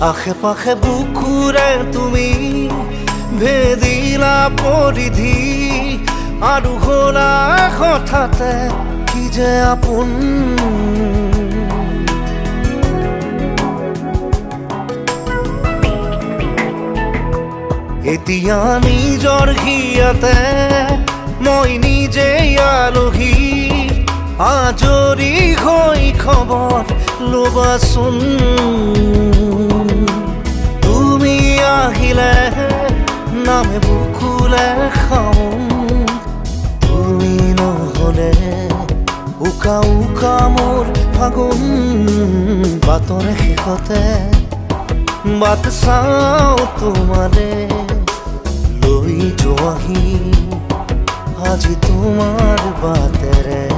আশে পাশে বুকুৰে তুমি ভেদিলা পৰিধি আৰু হ'লা হঠাতে কি যে আপোন এতিয়া নিজৰ হিয়াতে মই নিজে আলহী আজৰি হৈ খবৰ ল'বাচোন তুমি আহিলে নামে বুকুলে খাওঁ তুমি নহ'লে উকা উকা মোৰ ফাগুন বাটৰ শেষতে বাট চাওঁ তোমাৰে লৈ যোৱাহি আজি তোমাৰ বাটেৰে